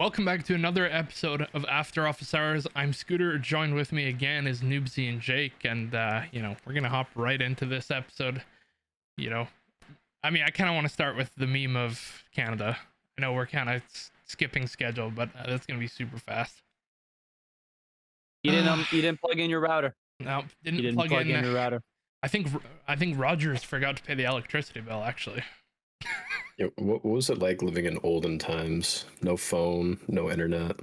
Welcome back to another episode of After Office Hours. I'm Scooter. Joined with me again is Noobsie and Jake, and we're gonna hop right into this episode. I kind of want to start with the meme of Canada. I know we're kind of skipping schedule, but that's gonna be super fast. You didn't plug in your router. No, You didn't plug in your router. I think Rogers forgot to pay the electricity bill actually. Yeah, what was it like living in olden times? No phone, no internet.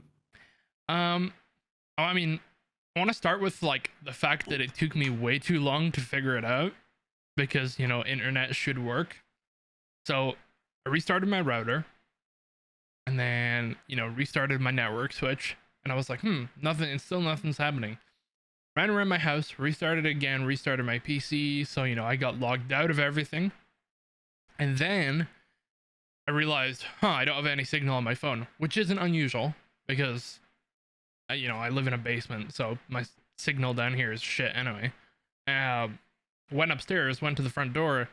I want to start with like the fact that it took me way too long to figure it out because internet should work. So I restarted my router and then restarted my network switch, and I was like, nothing's happening. Ran around my house, restarted again, restarted my PC, so I got logged out of everything. And then I realized, I don't have any signal on my phone, which isn't unusual because I live in a basement, so my signal down here is shit anyway. Went upstairs, went to the front door,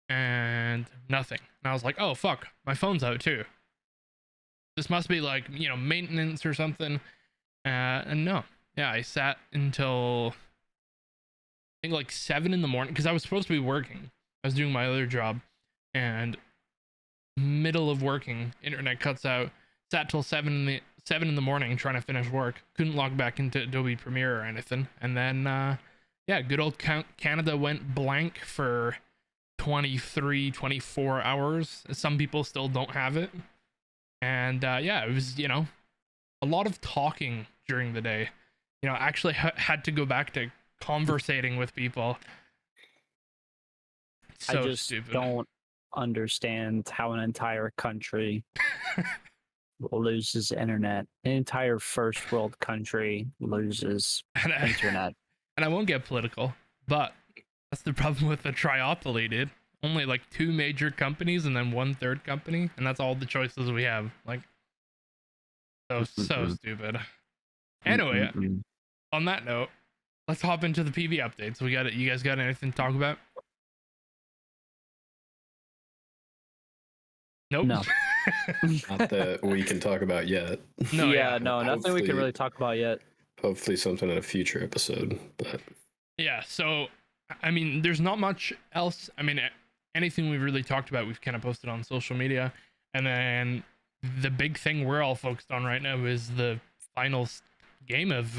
and nothing. And I was like, oh fuck, my phone's out too. This must be like maintenance or something. And no, yeah, I sat until I think like 7 in the morning because I was supposed to be working. I was doing my other job, and middle of working, internet cuts out. Sat till 7 in the morning trying to finish work. Couldn't log back into Adobe Premiere or anything. And then good old Canada went blank for 23, 24 hours. Some people still don't have it. And it was a lot of talking during the day. Actually had to go back to conversating with people. So I just stupid. don't understand how an entire country loses internet. An entire first world country loses internet. And I won't get political, but that's the problem with the triopoly, dude. Only like 2 major companies and then 1 third company, and that's all the choices we have. Like, so stupid. Anyway, on that note, let's hop into the PV updates. You guys got anything to talk about? Nope. No. Not that we can talk about yet. Nothing we can really talk about yet. Hopefully something in a future episode. But yeah, so there's not much else. Anything we've really talked about, we've kind of posted on social media. And then the big thing we're all focused on right now is the final game of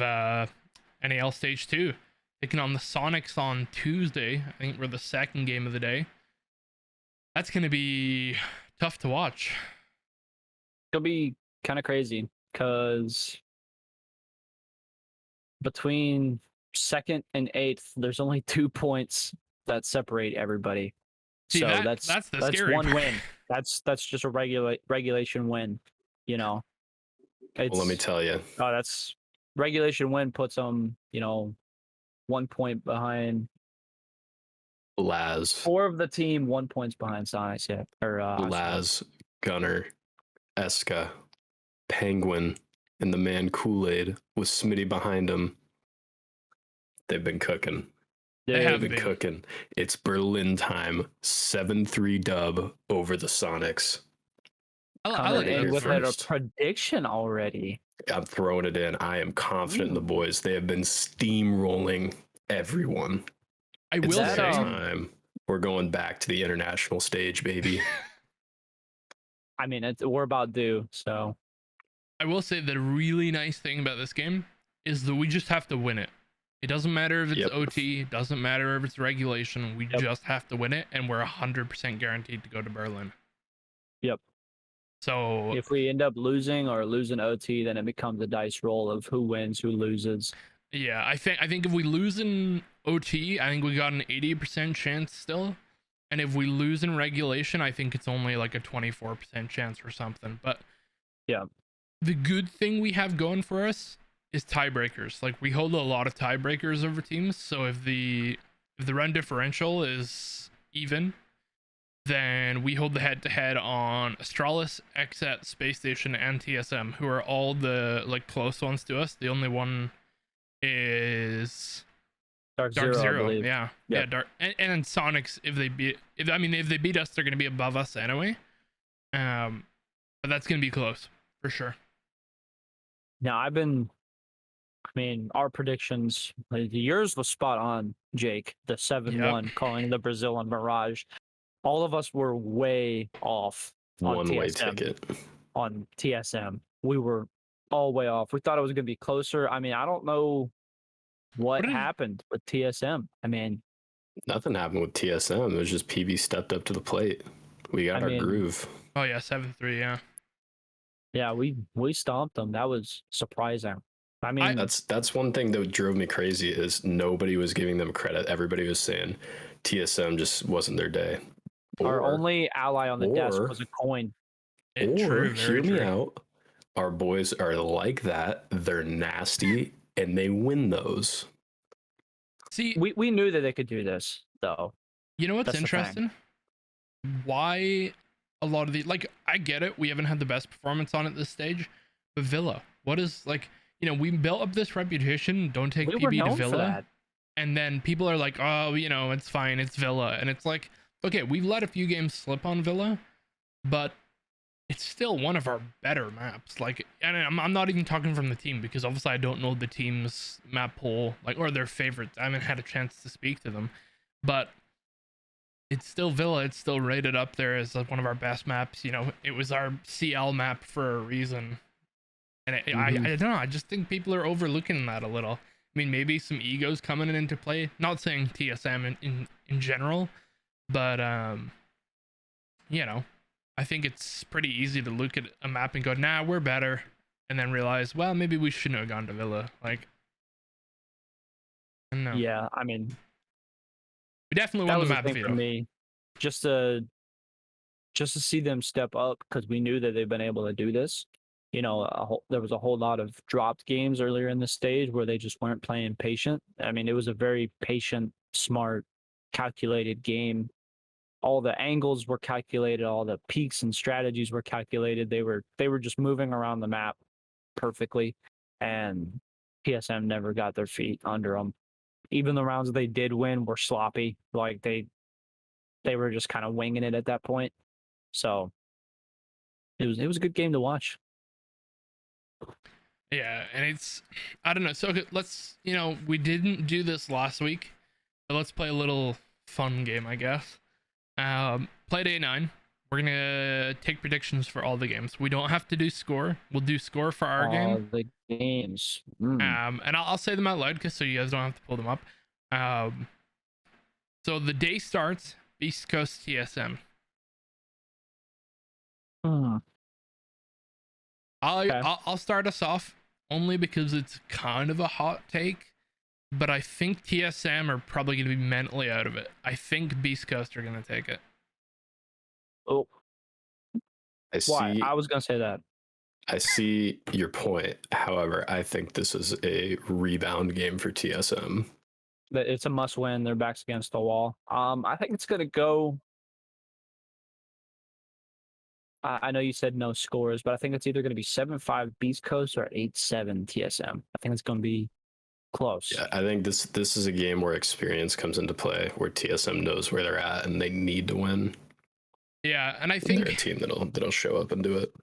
NAL Stage 2. Taking on the Sonics on Tuesday. I think we're the second game of the day. That's going to be tough to watch. It'll be kind of crazy because between 2nd and 8th, there's only 2 points that separate everybody. See, so that's the that's scary one part. win. That's just a regulation win. well, let me tell you. Oh, that's regulation win puts them 1 point behind. Laz. 4 of the team, 1 point behind Sonics. Yeah, Laz, Gunner, Eska, Penguin, and the man Kool-Aid with Smitty behind him. They've been cooking. They've been cooking. It's Berlin time. 7-3 dub over the Sonics. I like and with first. a prediction already. I'm throwing it in. I am confident in the boys. They have been steamrolling everyone. I It's will that say, time. We're going back to the international stage, baby. We're about due. So I will say the really nice thing about this game is that we just have to win it. It doesn't matter if it's OT, it doesn't matter if it's regulation. We just have to win it, and we're 100% guaranteed to go to Berlin. Yep. So if we end up losing or losing OT, then it becomes a dice roll of who wins, who loses. yeah, I think if we lose in OT, I think we got an 80% chance still. And if we lose in regulation, I think it's only like a 24% chance or something. But yeah, the good thing we have going for us is tiebreakers. Like, we hold a lot of tiebreakers over teams. So if the run differential is even, then we hold the head-to-head on Astralis, XSET, Space Station, and TSM, who are all the like close ones to us. The only one is Dark Zero, I believe. yeah. Yep. Dark, and Sonics, if they beat us, they're gonna be above us anyway. But that's gonna be close for sure. Now our predictions, yours was spot on, Jake. The 7-1 calling the Brazil and Mirage. All of us were way off on One-way TSM. ticket. On TSM, we were all way off. We thought it was going to be closer. I mean, I don't know what happened with TSM. I mean, nothing happened with TSM. It was just PB stepped up to the plate. We got our groove. Oh yeah, 7-3. Yeah. Yeah, we stomped them. That was surprising. I mean, that's one thing that drove me crazy is nobody was giving them credit. Everybody was saying TSM just wasn't their day. Our only ally on the desk was a coin. Hear me out. Our boys are like that. They're nasty, and they win those. See, we knew that they could do this, though. You know what's interesting? Why a lot of the, like, I get it. We haven't had the best performance on at this stage, but Villa, what is, like, you know, we built up this reputation. Don't take PB to Villa. And then people are like, oh, you know, it's fine. It's Villa. And it's like, okay, we've let a few games slip on Villa, but it's still one of our better maps. Like, and I'm not even talking from the team because obviously I don't know the team's map pool, like, or their favorites. I haven't had a chance to speak to them, but it's still Villa. It's still rated up there as like one of our best maps. You know, it was our CL map for a reason. And I don't know. I just think people are overlooking that a little. I mean, maybe some egos coming into play. Not saying TSM in general, but you know, I think it's pretty easy to look at a map and go, nah, we're better, and then realize, well, maybe we shouldn't have gone to Villa. Like, no. Yeah, I mean, we definitely won the map for me. Just to see them step up because we knew that they've been able to do this. You know, there was a whole lot of dropped games earlier in the stage where they just weren't playing patient. I mean, it was a very patient, smart, calculated game. All the angles were calculated, all the peaks and strategies were calculated. They were just moving around the map perfectly, and TSM never got their feet under them. Even the rounds they did win were sloppy. Like they were just kind of winging it at that point. So it was a good game to watch. Yeah, and it's, I don't know. So let's, you know, we didn't do this last week, so let's play a little fun game, I guess. Play day 9. We're gonna take predictions for all the games. We don't have to do score. We'll do score for our game. All the games. And I'll say them out loud because so you guys don't have to pull them up. So the day starts East Coast TSM. I'll start us off only because it's kind of a hot take, but I think TSM are probably going to be mentally out of it. I think Beast Coast are going to take it. Oh, why? I was going to say that. I see your point. However, I think this is a rebound game for TSM. It's a must win. Their back's against the wall. I think it's going to go. I know you said no scores, but I think it's either going to be 7-5 Beast Coast or 8-7 TSM. I think it's going to be close. Yeah, I think this is a game where experience comes into play, where TSM knows where they're at and they need to win. Yeah, and I think they're a team that'll show up and do it.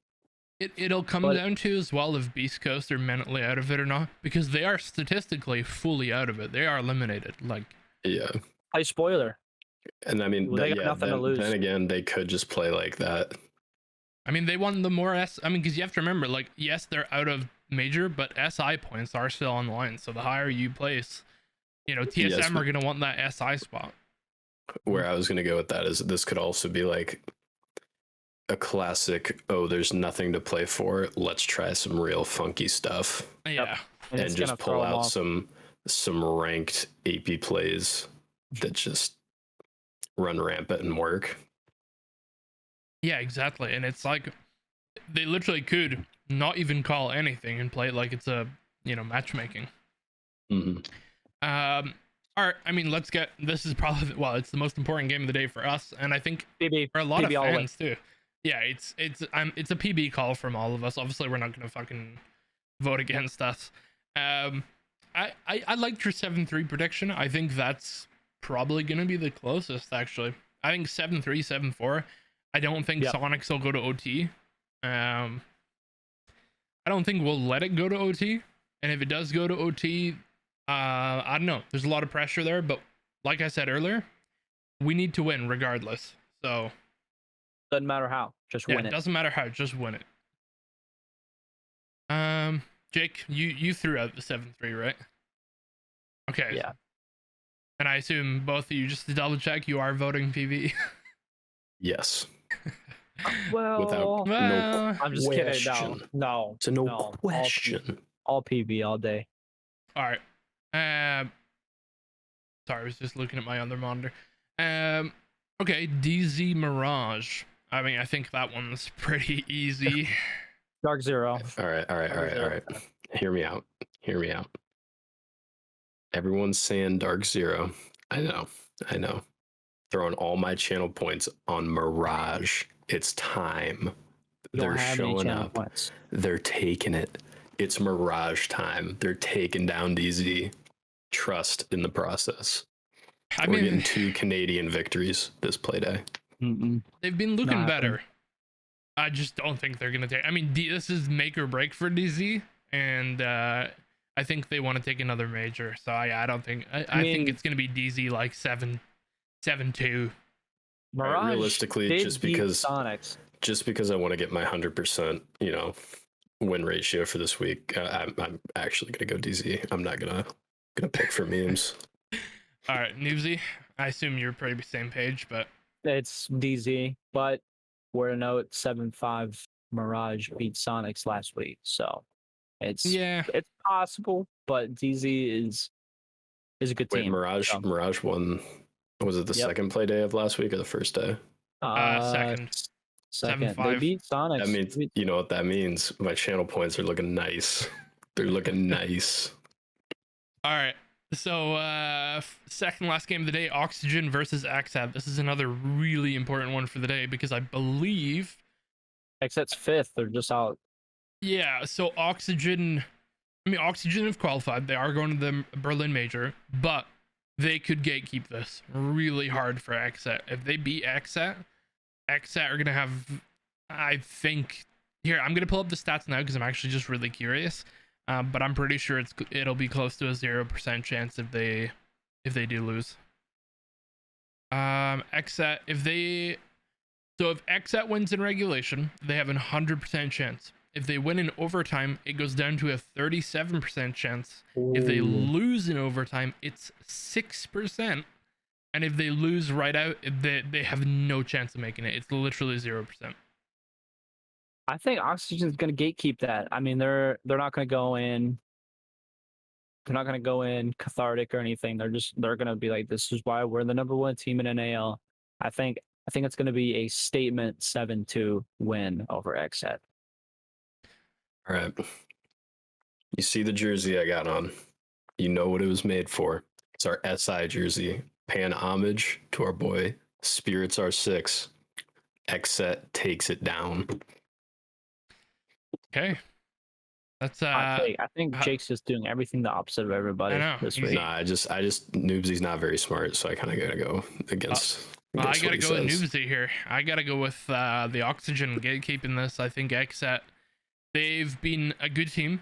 It'll come down to as well if Beast Coast are mentally out of it or not, because they are statistically fully out of it. They are eliminated. Like, yeah. High spoiler. And I mean, they got nothing to lose. Then again, they could just play like that. I mean, they won the more I mean, because you have to remember, like, yes, they're out of major, but SI points are still on the line. So the higher you place, you know, TSM are going to want that SI spot. Where I was going to go with that is this could also be like a classic, oh, there's nothing to play for. Let's try some real funky stuff. Yeah. And just pull out some ranked AP plays that just run rampant and work. Yeah, exactly. And it's like they literally could not even call anything and play it like it's a, you know, matchmaking. All right, I mean, this is probably, well, it's the most important game of the day for us, and I think for a lot of fans too. Yeah, it's a PB call from all of us. Obviously, we're not gonna fucking vote against us. I liked your 7-3 prediction. I think that's probably gonna be the closest, actually. I think 7-3, 7-4. I don't think Sonics will go to OT. I don't think we'll let it go to OT. And if it does go to OT, I don't know. There's a lot of pressure there, but like I said earlier, we need to win regardless. So Doesn't matter how, just yeah, win it. doesn't matter how, just win it. Jake, you threw out the 7-3, right? Okay. Yeah. And I assume both of you, just to double check, you are voting PV. Yes. Well, Without well, no I'm just kidding. question. No, It's a no all question. all PB all day. all right. Sorry, I was just looking at my other monitor. Okay, DZ Mirage. I mean, I think that one's pretty easy. Dark Zero. All right. Hear me out. Everyone's saying Dark Zero. I know. Throwing all my channel points on Mirage. It's time. You don't They're have any showing channel up. points. They're taking it. It's Mirage time. They're taking down DZ. Trust in the process. I We're mean, getting 2 Canadian victories this play day. they've been looking Not better. I just don't think they're gonna take. I mean, this is make or break for DZ, and I think they want to take another major. So I don't think. I think it's gonna be DZ like 7-2. Mirage Realistically, did just beat because Sonics. I want to get my 100%, win ratio for this week, I'm actually gonna go DZ. I'm not gonna pick for memes. All right, Noobsie. I assume you're probably same page, but It's DZ, but we're to note 7-5 Mirage beat Sonics last week, so it's yeah, it's possible, but DZ is a good Wait, team. Mirage won. Was it the Yep. second play day of last week or the first day? second. Second. 7-5. They beat Sonics. That means, you know what that means? My channel points are looking nice. They're looking nice. All right. So second last game of the day, Oxygen versus XAB. This is another really important one for the day because I believe. Except 5th, they're just out. Yeah. So Oxygen have qualified. They are going to the Berlin Major, but they could gatekeep this really hard for XAT. If they beat XAT are gonna have, I think. Here, I'm gonna pull up the stats now because I'm actually just really curious. But I'm pretty sure it'll be close to a 0% chance if they do lose. XAT if XAT wins in regulation, they have a 100% chance. If they win in overtime, it goes down to a 37% chance. If they lose in overtime, it's 6%. And if they lose right out, they have no chance of making it. It's literally 0%. I think Oxygen's going to gatekeep that. I mean, they're not going to go in. They're not going to go in cathartic or anything. They're going to be like, this is why we're the #1 team in NAL. I think it's going to be a statement 7-2 win over XSET. All right. You see the jersey I got on. You know what it was made for. It's our SI jersey. Paying homage to our boy Spirits R6. XSET takes it down. Okay. That's I think Jake's just doing everything the opposite of everybody this week. Nah, I just Noobsie's not very smart, so I kind of gotta go against. Well, I against gotta what he go with says. Noobsy here. I gotta go with the Oxygen gatekeeping this. I think XSET, they've been a good team.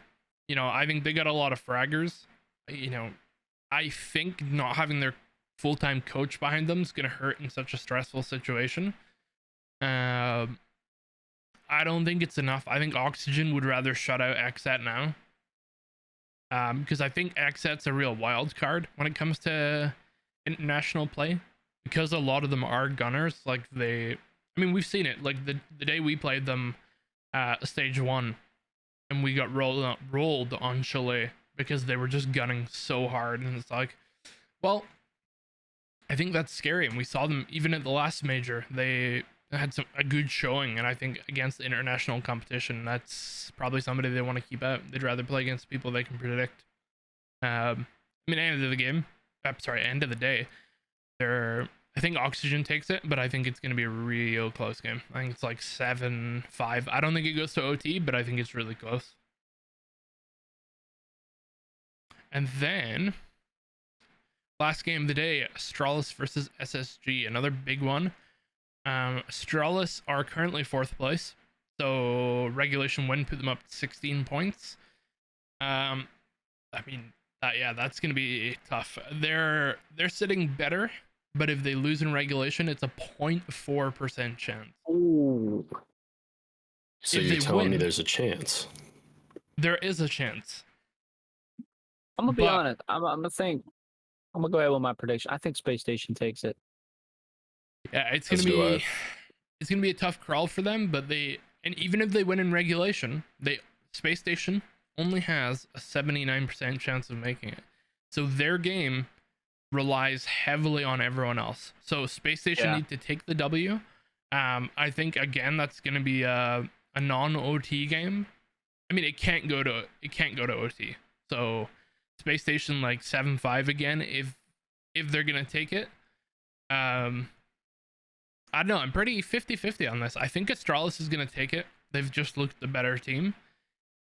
I think they got a lot of fraggers. I think not having their full-time coach behind them is gonna hurt in such a stressful situation. I don't think it's enough. I think Oxygen would rather shut out XSET now. Because I think XSET's a real wild card when it comes to international play. Because a lot of them are gunners. We've seen it. Like the day we played them stage 1 and we got rolled on Chalet because they were just gunning so hard. And it's like, well, I think that's scary. And we saw them even at the last major. They had a good showing, and I think against international competition, that's probably somebody they want to keep out. They'd rather play against people they can predict. End of the day, I think Oxygen takes it, but I think it's going to be a real close game. I think it's like 7-5. I don't think it goes to OT, but I think it's really close. And then last game of the day, Astralis versus SSG, another big one. Astralis are currently 4th place, So regulation win put them up 16 points. I mean, yeah, that's gonna be tough. They're sitting better, but if they lose in regulation, it's a 0.4% chance. Ooh. So If you're they telling me win- there's a chance? There is a chance. I'm gonna be But- honest. I'm gonna go ahead with my prediction. I think Space Station takes it. Yeah, it's As gonna do I. be it's gonna be a tough crawl for them. But even if they win in regulation, Space Station only has a 79% chance of making it. So their game relies heavily on everyone else. So Space Station need to take the W. I think again that's gonna be a non-OT game. I mean, it can't go to OT. So Space Station like 7-5 again if they're gonna take it. I don't know. I'm pretty 50-50 on this. I think Astralis is gonna take it. They've just looked the better team.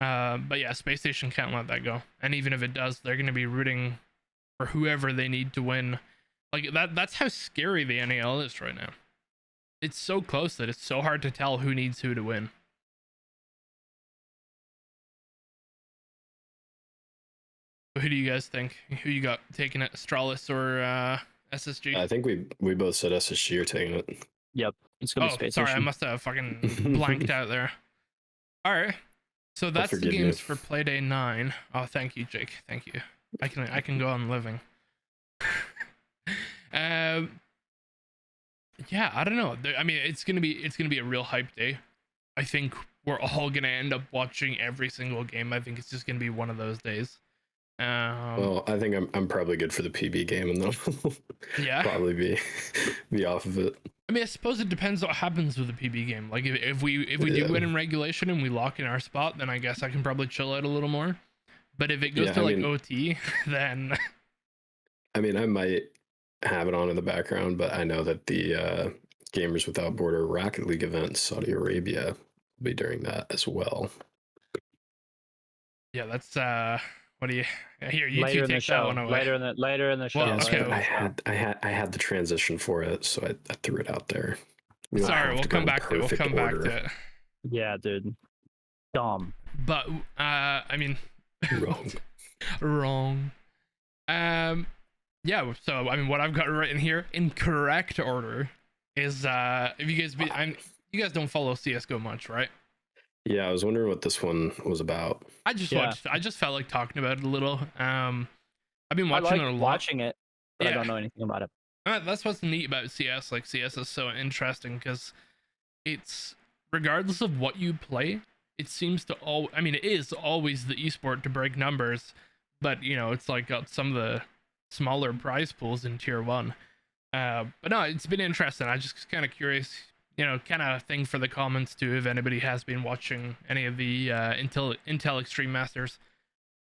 But yeah, Space Station can't let that go. And even if it does, they're gonna be rooting for whoever they need to win. Like that's how scary the NAL is right now. It's so close that it's so hard to tell who needs who to win. Who do you guys think? Who you got taking it, Astralis or SSG? I think we both said SSG are taking it. Yep, it's gonna be Oh, Space sorry, I Station. must have fucking blanked out there. All right, so that's the forgive you. games for Playday 9. Oh, thank you, Jake. Thank you. I can go on living. Yeah, I don't know. I mean, it's gonna be a real hype day. I think we're all gonna end up watching every single game. I think it's just gonna be one of those days. Well, I think I'm probably good for the PB game, and then Yeah. probably be off of it. I mean, I suppose it depends what happens with the PB game. Like if we do win in regulation and we lock in our spot, then I guess I can probably chill out a little more. But if it goes to OT, then I mean, I might have it on in the background, but I know that the Gamers Without Border Rocket League event, Saudi Arabia, will be during that as well. yeah, that's what do you here? You Later two in the take that show. one away. Later in the show. Well, Yes, okay. but I had the transition for it, so I threw it out there. We don't Sorry, have we'll to go come in back to it. We'll perfect come back order. to it. Yeah, dude. Dumb. But I mean, Wrong. wrong. Yeah. So I mean, what I've got written here in correct order is if you guys you guys don't follow CS:GO much, right? Yeah, I was wondering what this one was about. I just felt like talking about it a little. I've been I watching like it a lot. watching it, but I Yeah. don't know anything about it. That's what's neat about CS. Like CS is so interesting because it's regardless of what you play, it seems to I mean, it is always the esport to break numbers, but you know, it's like got some of the smaller prize pools in tier 1. But no, it's been interesting. I just kind of curious, you know, kind of thing for the comments too, if anybody has been watching any of the Intel Extreme Masters.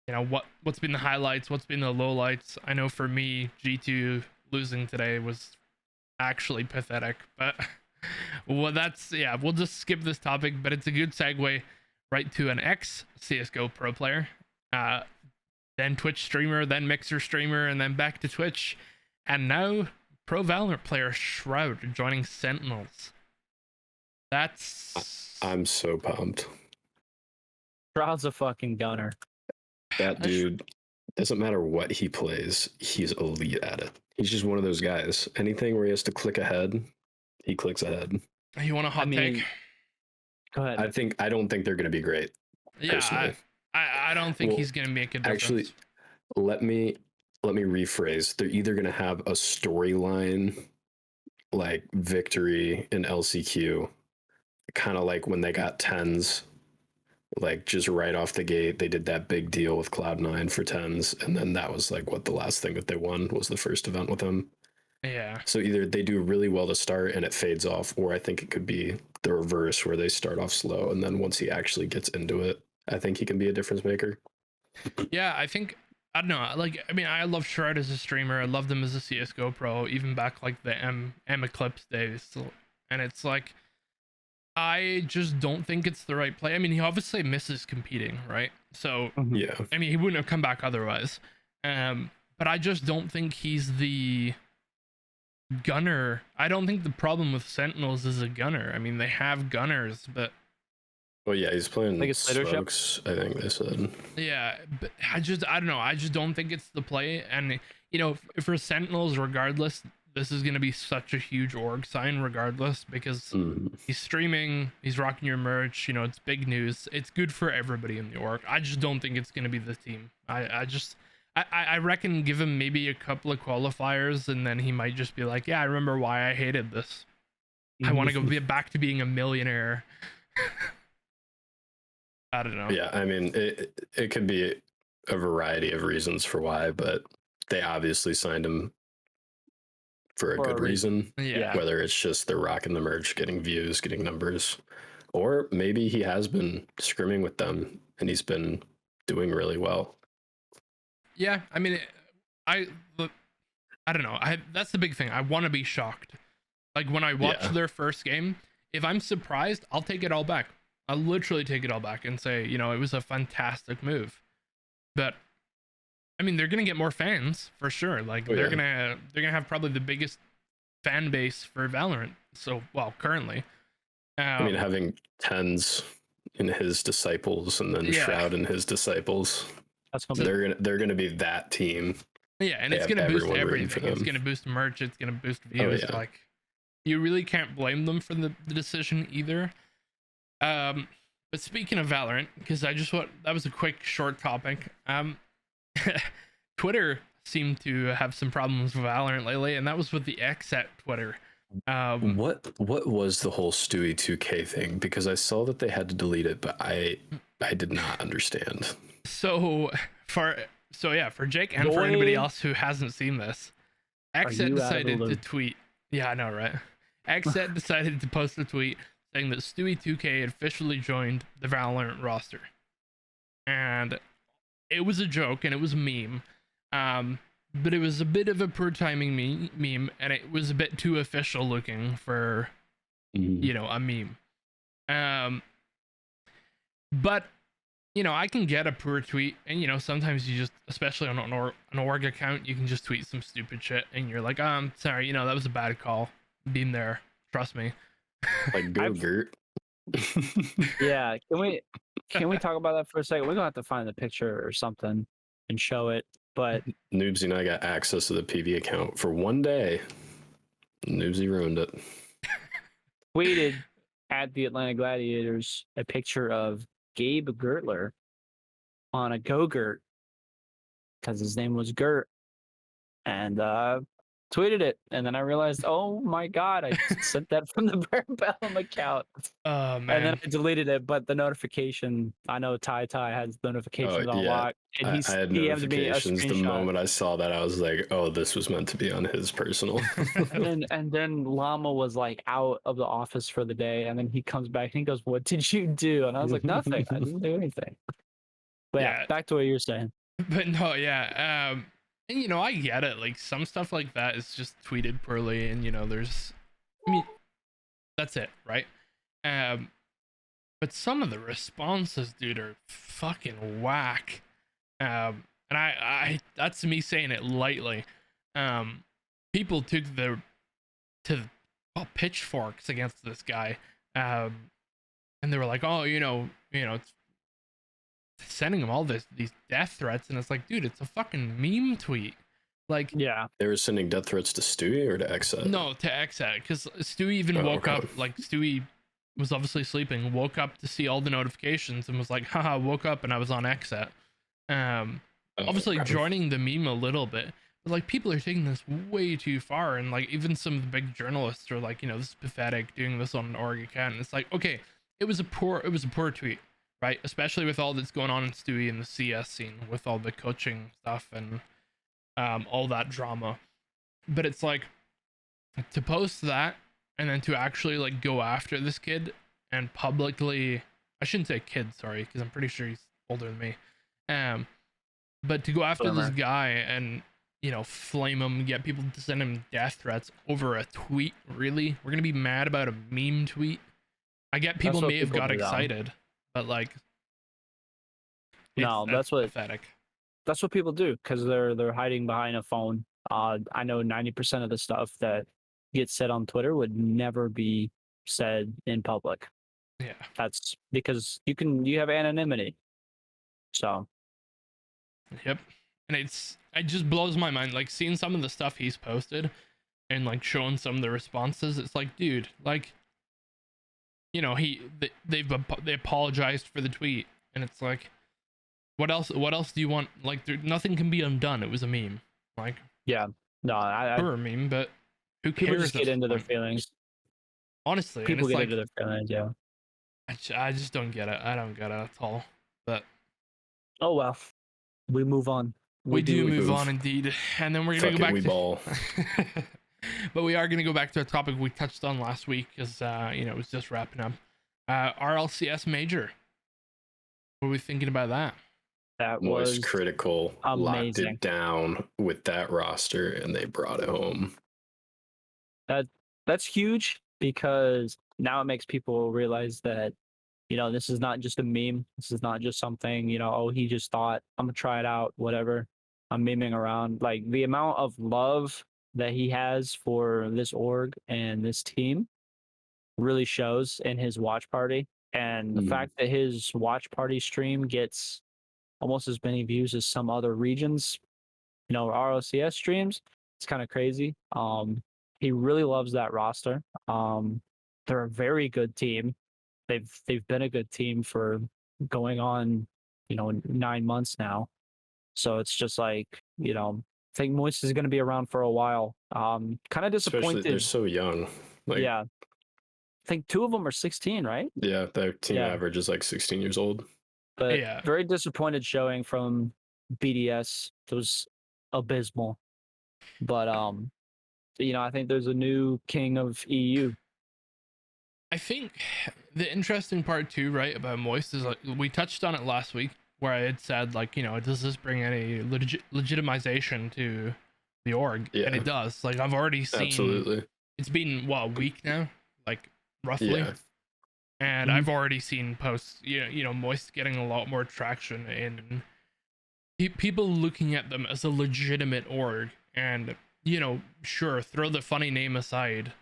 You know, what's been the highlights, what's been the lowlights. I know for me, G2 losing today was actually pathetic, but well, we'll just skip this topic, but it's a good segue right to an ex CS:GO pro player, then Twitch streamer, then Mixer streamer, and then back to Twitch, and now pro Valorant player Shroud joining Sentinels. I'm so pumped. Shroud's a fucking gunner. That dude, doesn't matter what he plays, he's elite at it. He's just one of those guys. Anything where he has to click ahead, he clicks ahead. You want a hot take? Go ahead. I don't think they're going to be great. Yeah, personally. I don't think he's gonna make a difference. Actually, let me rephrase. They're either going to have a storyline like victory in LCQ, kind of like when they got tens, like just right off the gate, they did that big deal with Cloud9 for tens, and then that was like what the last thing that they won was the first event with him. Yeah. So either they do really well to start and it fades off, or I think it could be the reverse where they start off slow and then once he actually gets into it, I think he can be a difference maker. Yeah, I don't know. Like, I mean, I love Shroud as a streamer. I loved him as a CS:GO pro, even back like the M Eclipse days. And it's like, I just don't think it's the right play. I mean, he obviously misses competing, right? So, Yeah. I mean, he wouldn't have come back otherwise. But I just don't think he's the gunner. I don't think the problem with Sentinels is a gunner. I mean, they have gunners, but Well, yeah, he's playing Like it's leadership? Smokes, I think they said. Yeah, but I don't know. I just don't think it's the play. And you know, for Sentinels, regardless, this is gonna be such a huge org sign, regardless, because Mhm. he's streaming, he's rocking your merch. You know, it's big news. It's good for everybody in the org. I just don't think it's gonna be the team. I reckon give him maybe a couple of qualifiers, and then he might just be like, yeah, I remember why I hated this. I want to go back to being a millionaire. I don't know. Yeah, I mean, it could be a variety of reasons for why, but they obviously signed him for a For a good reason. Yeah. Whether it's just they're rocking the merch, getting views, getting numbers, or maybe he has been scrimming with them and he's been doing really well. Yeah, I mean, I don't know. That's the big thing. I want to be shocked. Like when I watch their first game, if I'm surprised, I'll take it all back. I'll literally take it all back and say, you know, it was a fantastic move. But I mean, they're gonna get more fans for sure. Like they're gonna have probably the biggest fan base for Valorant. So, well, currently. I mean, having tens in his disciples and then Shroud in his disciples, that's gonna they're gonna be that team. Yeah, and it's gonna boost everything. It's gonna boost merch. It's gonna boost views. Like, you really can't blame them for the decision either. But speaking of Valorant, because that was a quick short topic. Twitter seemed to have some problems with Valorant lately, and that was with the XSET Twitter. What was the whole Stewie 2K thing? Because I saw that they had to delete it, but I did not understand. So for Jake and for anybody else who hasn't seen this, XSET decided to tweet. Yeah, I know, right? XSET decided to post a tweet saying that Stewie 2K had officially joined the Valorant roster. And it was a joke and it was a meme. But it was a bit of a poor timing meme, and it was a bit too official looking for, you know, a meme. But, you know, I can get a poor tweet, and, you know, sometimes you just, especially on an org account, you can just tweet some stupid shit, and you're like, I'm sorry, you know, that was a bad call. Been there. Trust me. Like, go Gert. Yeah, can we talk about that for a second? We're gonna have to find the picture or something and show it. But Noobsie and I got access to the PV account for one day. Noobsie ruined it. Tweeted at the Atlanta Gladiators a picture of Gabe Gertler on a Go-Gurt because his name was Gert, and tweeted it, and then I realized, oh my god, I sent that from the Parabellum account. Oh man! And then I deleted it, but the notification, I know Ty has notifications on lock, and I had notifications the moment I saw that. I was like, oh, this was meant to be on his personal. and then Llama was like out of the office for the day, and then he comes back and he goes, "What did you do?" And I was like, "Nothing. I didn't do anything." But yeah, back to what you're saying. But no, yeah. And, you know, I get it. Like, some stuff like that is just tweeted poorly, and, you know, I mean, that's it, right? But some of the responses, dude, are fucking whack. And I that's me saying it lightly. People took pitchforks against this guy. And they were like, oh, you know, it's sending him all these death threats, and it's like, dude, it's a fucking meme tweet. Like, yeah, they were sending death threats to Stewie or to XSET? No, to XSET, because Stewie even woke up. Like, Stewie was obviously sleeping, woke up to see all the notifications, and was like, haha, woke up and I was on XSET. Obviously joining the meme a little bit, but like, people are taking this way too far, and like, even some of the big journalists are like, you know, this is pathetic, doing this on an org account. And it's like, okay, it was a poor tweet. Right, especially with all that's going on in Stewie in the CS scene, with all the coaching stuff and all that drama. But it's like, to post that and then to actually like go after this kid and publicly, I shouldn't say kid, sorry, because I'm pretty sure he's older than me. But to go after this guy and, you know, flame him, get people to send him death threats over a tweet, really? We're gonna be mad about a meme tweet? I get people may have got excited. But like, no, that's what pathetic. That's what people do because they're hiding behind a phone. I know 90% of the stuff that gets said on Twitter would never be said in public. Yeah. That's because you have anonymity. So Yep. And it just blows my mind, like seeing some of the stuff he's posted and like showing some of the responses. It's like, dude, like, you know, they apologized for the tweet, and it's like, what else do you want? Like, nothing can be undone. It was a meme. Like, yeah, no, sure, a meme, but who people cares just at get this into their point? feelings. Honestly, and People it's get like, into their feelings. Yeah. I just don't get it. I don't get it at all. But Oh well, we move on. we do move move. on indeed, and then we're gonna Fuck go it, back we to. ball. But we are gonna go back to a topic we touched on last week, because you know, it was just wrapping up. RLCS major. What are we thinking about that? That Moist was Critical locked amazing. it down with that roster, and they brought it home. That's huge because now it makes people realize that, you know, this is not just a meme. This is not just something, you know, oh, he just thought, I'm gonna try it out, whatever. I'm memeing around. Like the amount of love that he has for this org and this team really shows in his watch party. And the fact that his watch party stream gets almost as many views as some other regions, you know, ROCS streams, it's kind of crazy. He really loves that roster. They're a very good team. They've been a good team for going on, you know, 9 months now. So it's just like, you know, I think Moist is going to be around for a while. Kind of Especially disappointed. they're so young. Like, Yeah, I think 2 of them are 16, right? yeah, their team Yeah. average is like 16 years old. But Yeah. very disappointed showing from BDS. It was abysmal. But you know, I think there's a new king of EU. I think the interesting part too, right, about Moist is like we touched on it last week, where I had said, like, you know, does this bring any legitimization to the org? Yeah. And it does. Like, I've already seen. Absolutely. It's been what, a week now, like roughly. Yeah. And I've already seen posts, you know, Moist getting a lot more traction and people looking at them as a legitimate org. And, you know, sure, throw the funny name aside,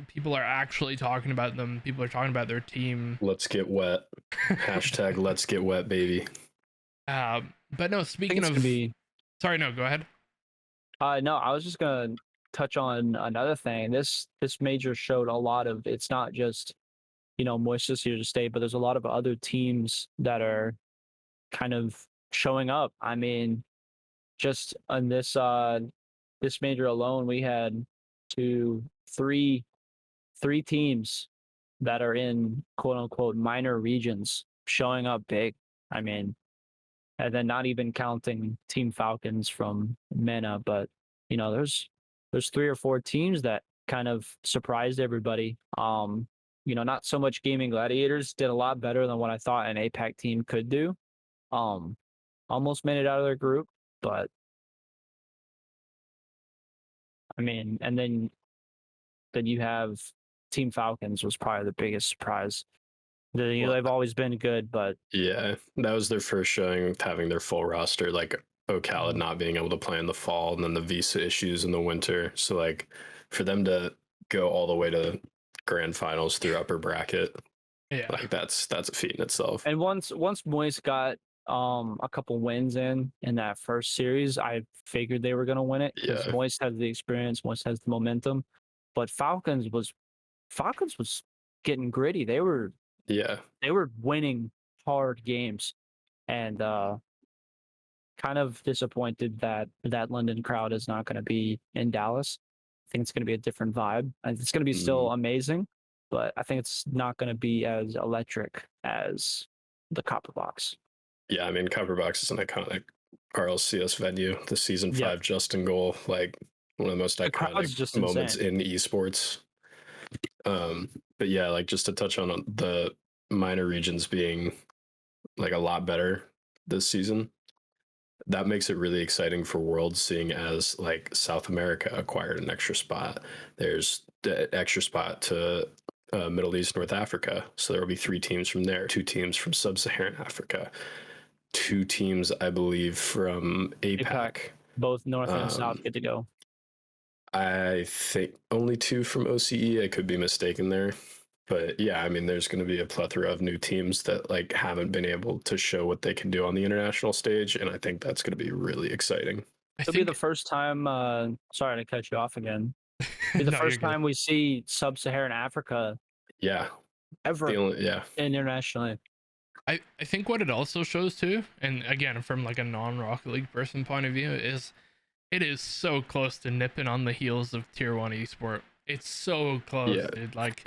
people are actually talking about them. People are talking about their team. Let's get wet. Hashtag let's get wet, baby. But no, speaking of, sorry, no, go ahead. No, I was just gonna touch on another thing. This major showed a lot of, it's not just, you know, Moist is here to stay, but there's a lot of other teams that are kind of showing up. I mean, just on this major alone, we had three teams that are in quote unquote minor regions showing up big. I mean, and then not even counting Team Falcons from MENA, but you know, there's 3 or 4 teams that kind of surprised everybody. You know, not so much Gaming Gladiators did a lot better than what I thought an APAC team could do. Almost made it out of their group, but I mean, and then you have Team Falcons was probably the biggest surprise. They've always been good, but yeah, that was their first showing with having their full roster. Like Ocala not being able to play in the fall, and then the visa issues in the winter. So like for them to go all the way to grand finals through upper bracket, yeah, like that's a feat in itself. And once Moist got a couple wins in that first series, I figured they were going to win it because Moist has the experience, Moist has the momentum. But Falcons was getting gritty. They were winning hard games, and kind of disappointed that London crowd is not going to be in Dallas. I think it's going to be a different vibe. It's going to be still amazing, but I think it's not going to be as electric as the Copper Box. Yeah, I mean, Copper Box is an iconic RLCS venue. The season 5 Justin goal, like one of the most iconic moments in esports. But yeah, like just to touch on the minor regions being like a lot better this season, that makes it really exciting for Worlds, seeing as like South America acquired an extra spot. There's the extra spot to Middle East, North Africa. So there will be 3 teams from there, 2 teams from Sub-Saharan Africa, 2 teams, I believe, from APAC. Both North and South get to go. I think only 2 from OCE. I could be mistaken there. But yeah, I mean, there's going to be a plethora of new teams that like haven't been able to show what they can do on the international stage, and I think that's going to be really exciting. It'll be the first time. Sorry to cut you off again. It'll be the No, you're first good. time we see sub-Saharan Africa Yeah, ever yeah, internationally. I think what it also shows too, and again from like a non-Rocket League person point of view, is it is so close to nipping on the heels of Tier 1 esport. It's so close, Yeah. dude. Like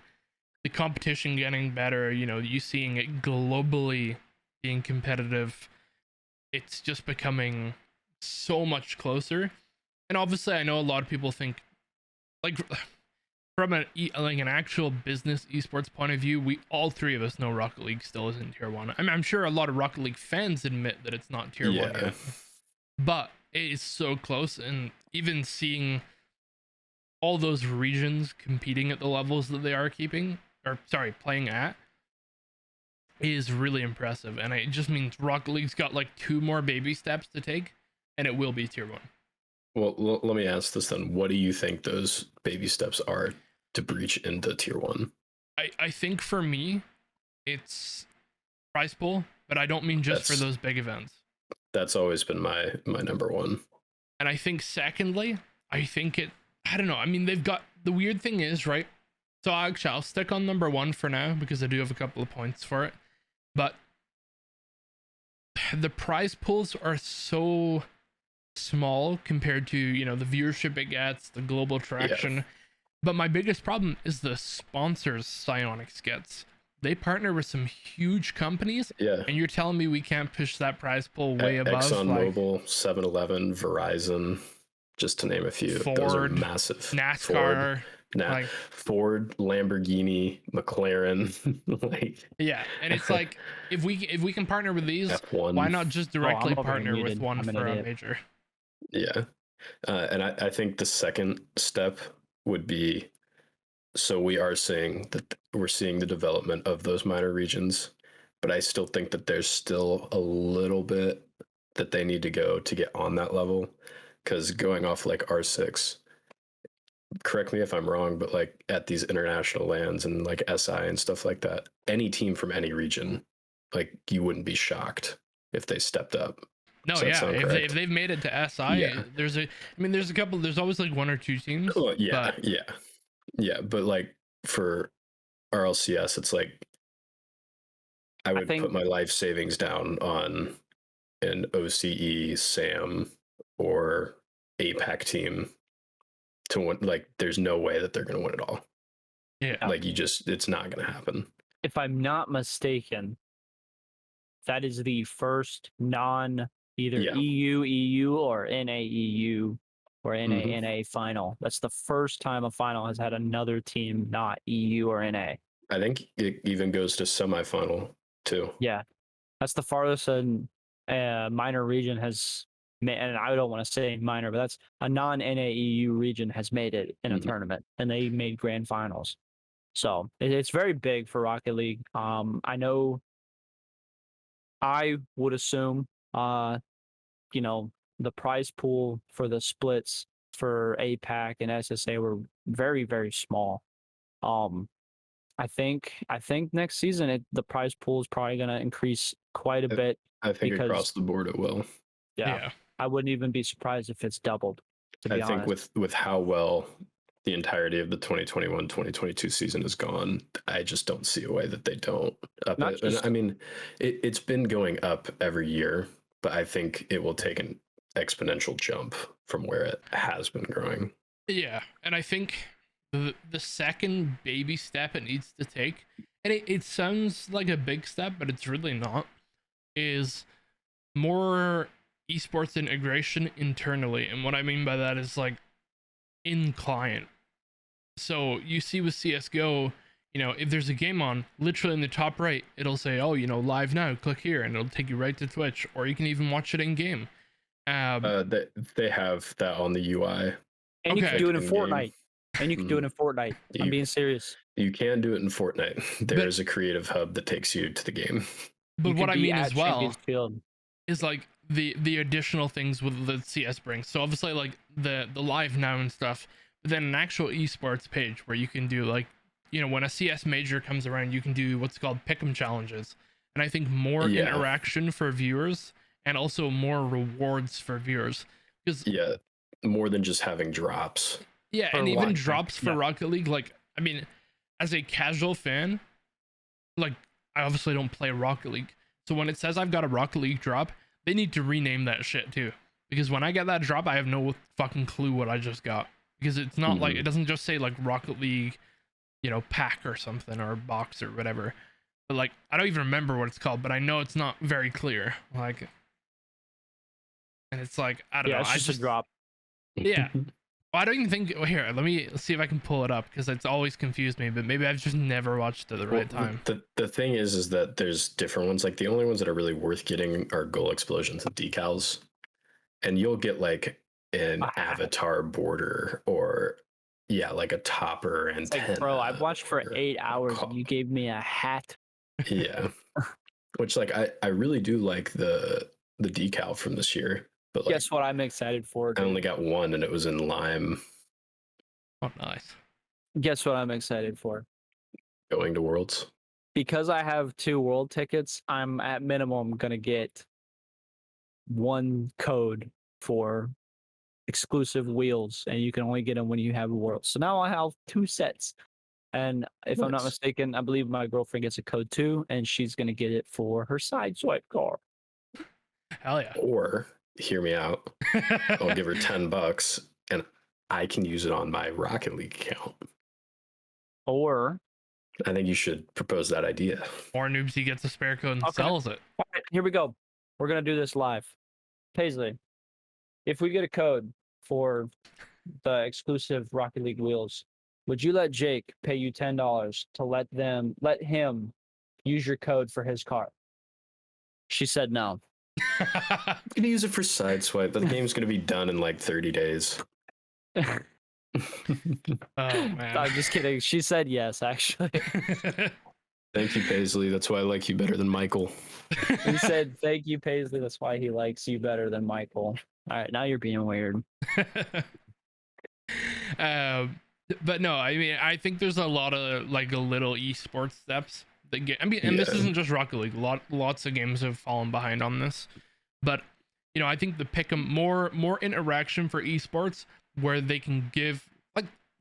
the competition getting better, you know, you seeing it globally being competitive. It's just becoming so much closer. And obviously I know a lot of people think like from an actual business esports point of view, we all three of us know Rocket League still isn't Tier 1. I'm sure a lot of Rocket League fans admit that it's not Tier 1 yet. But it is so close, and even seeing all those regions competing at the levels that they are playing at is really impressive. And it just means Rocket League's got like 2 more baby steps to take, and it will be Tier 1. Well, let me ask this then. What do you think those baby steps are to breach into Tier 1? I think for me, it's prize pool, but I don't mean just for those big events. That's always been my number one. And I think secondly, I don't know. I mean, they've got, the weird thing is, right? So actually, I'll stick on number 1 for now because I do have a couple of points for it. But the prize pools are so small compared to, you know, the viewership it gets, the global traction. Yeah. But my biggest problem is the sponsors Psyonix gets. They partner with some huge companies, and you're telling me we can't push that prize pool way above ExxonMobil, 7-Eleven, Verizon, just to name a few. Ford, those are massive. NASCAR, Ford, Lamborghini, McLaren, yeah, and it's like if we can partner with these, F1. Why not just directly partner with one for a major? Yeah, and I think the second step would be, so we are seeing that we're seeing the development of those minor regions, but I still think that there's still a little bit that they need to go to get on that level. Because going off like R6, correct me if I'm wrong, but like at these international lands and like SI and stuff like that, any team from any region, like you wouldn't be shocked if they stepped up. No, yeah. If they've made it to SI, there's a couple. There's always like 1 or 2 teams. Well, yeah. But like for RLCS, it's like I would put my life savings down on an OCE, SAM, or APAC team to win. Like, there's no way that they're going to win it all. Yeah. Like it's not going to happen. If I'm not mistaken, that is the first either EU or NAEU or NA final. That's the first time a final has had another team not EU or NA. I think it even goes to semifinal too. Yeah, that's the farthest a minor region has made, and I don't want to say minor, but that's a non-NAEU region has made it in a tournament, and they made grand finals. So it's very big for Rocket League. I know. I would assume, the prize pool for the splits for APAC and SSA were very, very small. I think next season the prize pool is probably going to increase quite a bit. I think across the board it will. Yeah. I wouldn't even be surprised if it's doubled. I think with how well the entirety of the 2021-2022 season is gone, I just don't see a way that they don't up it. And I mean, it's been going up every year, but I think it will take an exponential jump from where it has been growing. Yeah, and I think the second baby step it needs to take, and it sounds like a big step, but it's really not, is more esports integration internally. And what I mean by that is like in client. So you see with CSGO, if there's a game on, literally in the top right, it'll say, oh, live now, click here, and it'll take you right to Twitch, or you can even watch it in game. They have that on the UI. And you can do it in Fortnite. And you can do it in Fortnite. I'm being serious. You can do it in Fortnite. There is a creative hub that takes you to the game. But what I mean as well is like the additional things with the CS brings. So obviously like the live now and stuff, but then an actual esports page where you can do like when a CS major comes around, you can do what's called pick'em challenges, and I think more Yeah. interaction for viewers and also more rewards for viewers, because Yeah, more than just having drops. yeah, For and even watching, drops for yeah. Rocket League. Like, I mean, as a casual fan, like, I obviously don't play Rocket League, so when it says I've got a Rocket League drop, they need to rename that shit too, because when I get that drop, I have no fucking clue what I just got, because it's not like, it doesn't just say like Rocket League, pack or something, or box or whatever, but like, I don't even remember what it's called, but I know it's not very clear, like, and it's like, I don't know, Yeah, it's I just just a drop. Yeah. I don't even think. Oh, here, let me see if I can pull it up, because it's always confused me. But maybe I've just never watched it at the right time. The thing is that there's different ones. Like the only ones that are really worth getting are goal explosions and decals, and you'll get like an avatar border or like a topper and Like, bro, I've watched for 8 hours and you gave me a hat. Yeah, which like I really do like the decal from this year, but like Guess what I'm excited for? I Dude? only got one and it was in lime. Oh, nice. Guess what I'm excited for? Going to Worlds. Because I have 2 world tickets, I'm at minimum gonna get 1 code for exclusive wheels, and you can only get them when you have a world. So now I have 2 sets. And if I'm not Nice. mistaken, I believe my girlfriend gets a code too, and she's gonna get it for her side swipe car. Hell yeah. Or hear me out. I'll give her $10 and I can use it on my Rocket League account. Or I think you should propose that idea. Or Noobsie gets a spare code and Okay. sells it. all right, here we go. We're gonna do this live. Paisley, if we get a code for the exclusive Rocket League wheels, would you let Jake pay you $10 to let him use your code for his car? She said no. I'm gonna use it for sideswipe, but the game's gonna be done in like 30 days. Oh man. I'm just kidding. She said yes, actually. Thank you, Paisley. That's why I like you better than Michael. He said, "Thank you, Paisley. That's why he likes you better than Michael." All right, now you're being weird. But no, I mean, I think there's a lot of like little esports steps that get. I mean, and this Yeah. isn't just Rocket League. Lots of games have fallen behind on this, but I think the pick'em more interaction for esports, where they can give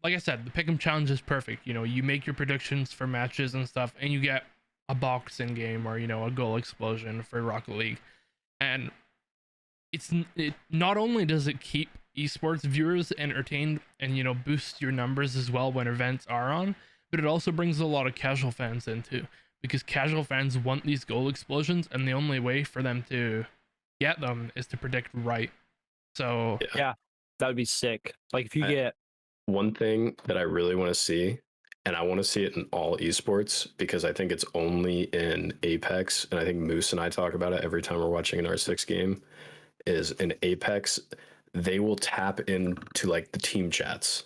like I said, the pick'em challenge is perfect. You make your predictions for matches and stuff, and you get a box in game or a goal explosion for Rocket League, and it not only does it keep esports viewers entertained and boost your numbers as well when events are on, but it also brings a lot of casual fans in too, because casual fans want these goal explosions, and the only way for them to get them is to predict right. So That would be sick. Like if you get One thing that I really want to see, and I want to see it in all esports because I think it's only in Apex, and I think Moose and I talk about it every time we're watching an R6 game, is in Apex, they will tap into like the team chats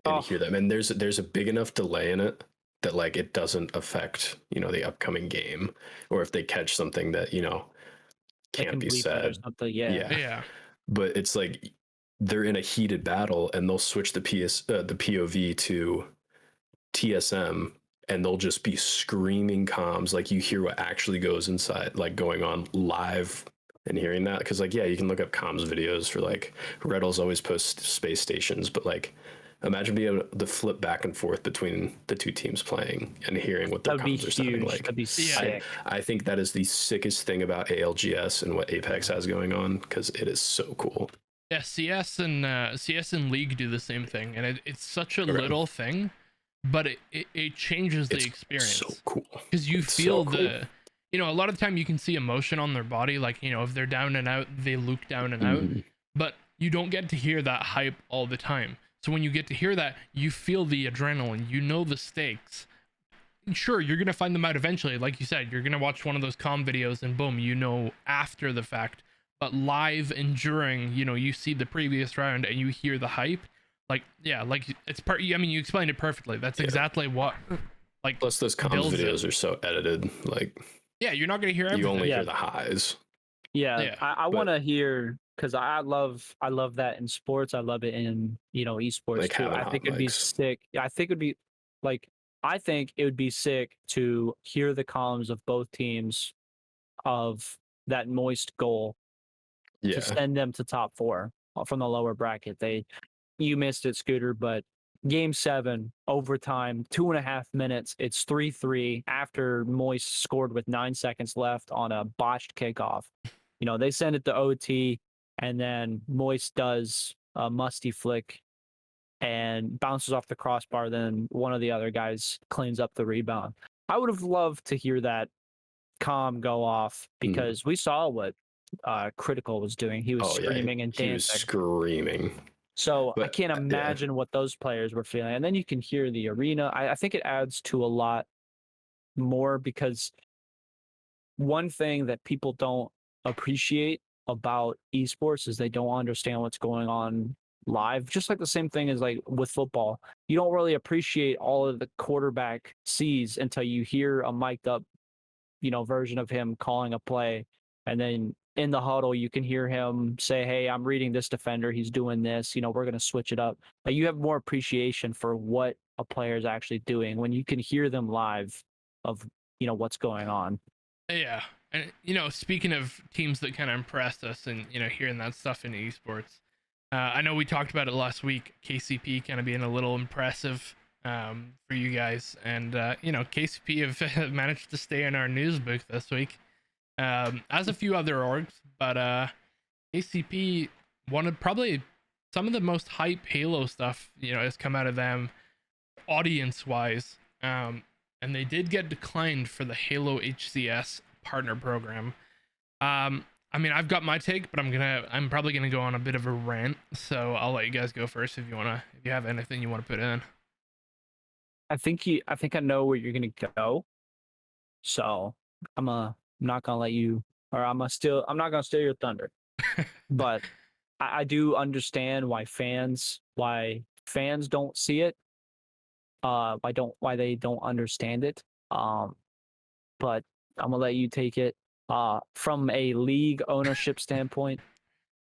and hear them. And there's a big enough delay in it that like it doesn't affect, the upcoming game, or if they catch something that, can't be bleep it or said. something. Yeah. But it's like they're in a heated battle and they'll switch the POV to TSM and they'll just be screaming comms, like you hear what actually goes inside, like going on live, and hearing that. Because like, yeah, you can look up comms videos for like Red'll's always post space stations, but like imagine being able to flip back and forth between the two teams playing and hearing what their That'd be comms are sounding huge. like. That'd be sick. I think that is the sickest thing about ALGS and what Apex has going on, because it is so cool. yeah, CS and League do the same thing, and it's such a little thing, but it changes the experience. So cool. Because you It's feel so cool. a lot of the time you can see emotion on their body, like if they're down and out, they look down and out, but you don't get to hear that hype all the time. So when you get to hear that, you feel the adrenaline, the stakes. Sure, you're gonna find them out eventually, like you said, you're gonna watch one of those comm videos and boom, after the fact. But live and during, you see the previous round and you hear the hype. Like, yeah, like it's part. I mean, you explained it perfectly. That's exactly what. Like, plus those comms videos are so edited. Like, yeah, you're not gonna hear everything. you only hear the highs. Yeah. I want to hear, because I love that in sports. I love it in esports Like too. having I think hot it'd be mics. sick. I think it'd be like I think it would be sick to hear the columns of both teams of that moist goal to Yeah. send them to top 4 from the lower bracket. You missed it, Scooter, but game 7, overtime, 2.5 minutes. It's 3-3 after Moist scored with 9 seconds left on a botched kickoff. They send it to OT, and then Moist does a musty flick and bounces off the crossbar. Then one of the other guys cleans up the rebound. I would have loved to hear that comm go off because we saw what Critical was doing. He was screaming and dancing. He was screaming. So I can't imagine what those players were feeling. And then you can hear the arena. I think it adds to a lot more because one thing that people don't appreciate about esports is they don't understand what's going on live. Just like the same thing as like with football. You don't really appreciate all of the quarterback sees until you hear a mic'd up, version of him calling a play. And then in the huddle, you can hear him say, hey, I'm reading this defender. He's doing this. We're going to switch it up. Like, you have more appreciation for what a player is actually doing when you can hear them live of, what's going on. Yeah. And, speaking of teams that kind of impressed us and, hearing that stuff in esports, I know we talked about it last week, KCP kind of being a little impressive for you guys. And, KCP have managed to stay in our news book this week. As a few other orgs, but KCP wanted probably some of the most hype Halo stuff, has come out of them audience wise. And they did get declined for the Halo HCS partner program. I've got my take, but I'm probably gonna go on a bit of a rant, so I'll let you guys go first if you have anything you want to put in. I think I know where you're gonna go, so I'm not gonna let you, or I'm not gonna steal your thunder. But I do understand why fans don't see it. Why they don't understand it. But I'm gonna let you take it. From a league ownership standpoint,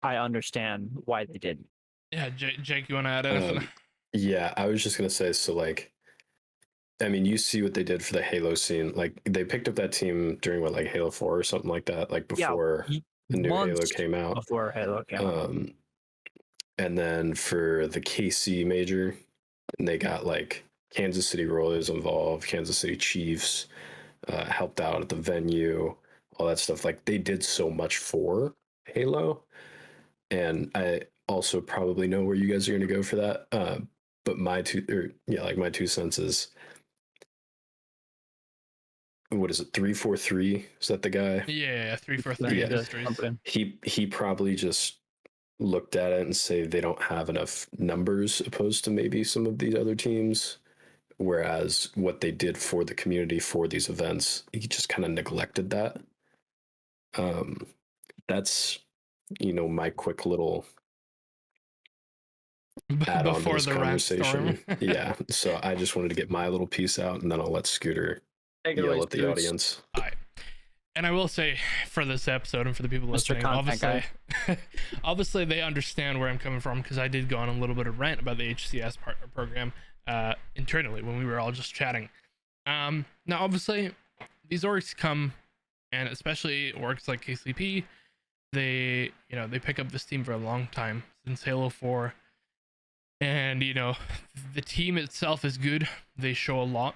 I understand why they didn't. Yeah, Jake, you want to add anything? Yeah, I was just gonna say, so like, you see what they did for the Halo scene. Like, they picked up that team during Halo 4 or something like that, like before the new Halo came out. Before Halo came out. And then for the KC major, they got Kansas City Royals involved, Kansas City Chiefs, helped out at the venue, all that stuff. Like, they did so much for Halo. And I also probably know where you guys are going to go for that. But my 2 cents is, what is it, 343? Is that the guy? Yeah, 343 Industries. He probably just looked at it and say they don't have enough numbers opposed to maybe some of these other teams. Whereas what they did for the community for these events, he just kind of neglected that. That's, my quick little add on to this conversation. Yeah. So I just wanted to get my little piece out, and then I'll let Scooter yell at the audience. All right. And I will say, for this episode and for the people listening, obviously they understand where I'm coming from, because I did go on a little bit of rant about the HCS partner program internally when we were all just chatting. Now, obviously, these orgs come, and especially orgs like KCP, they pick up this team for a long time, since Halo 4. And, the team itself is good. They show a lot.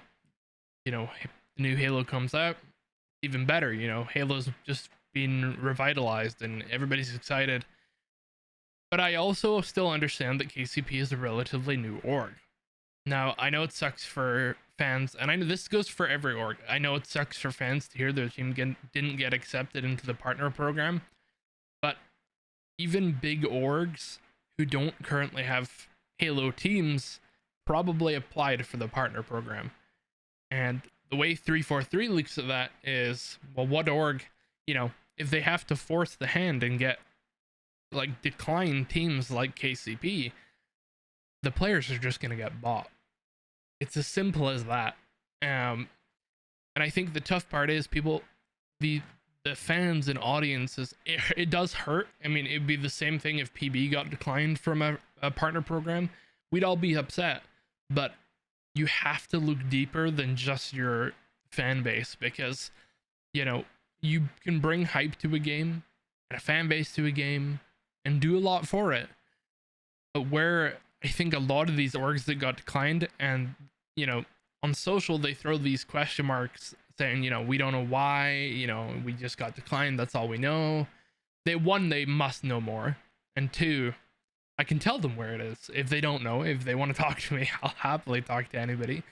The new Halo comes out, even better. Halo's just been revitalized and everybody's excited. But I also still understand that KCP is a relatively new org. Now, I know it sucks for fans, and I know this goes for every org. I know it sucks for fans to hear their team didn't get accepted into the partner program. But even big orgs who don't currently have Halo teams probably applied for the partner program. And the way 343 looks at that is, well, what org, if they have to force the hand and get decline teams like KCP, the players are just going to get bought. It's as simple as that. And I think the tough part is the fans and audiences, it does hurt. It'd be the same thing if PB got declined from a partner program. We'd all be upset. But you have to look deeper than just your fan base, because you know, you can bring hype to a game and a fan base to a game and do a lot for it. But where I think a lot of these orgs that got declined, and you know, on social they throw these question marks saying, you know, we don't know why, you know, we just got declined, that's all we know. They must know more, and two, I can tell them where it is if they don't know. If they want to talk to me, I'll happily talk to anybody.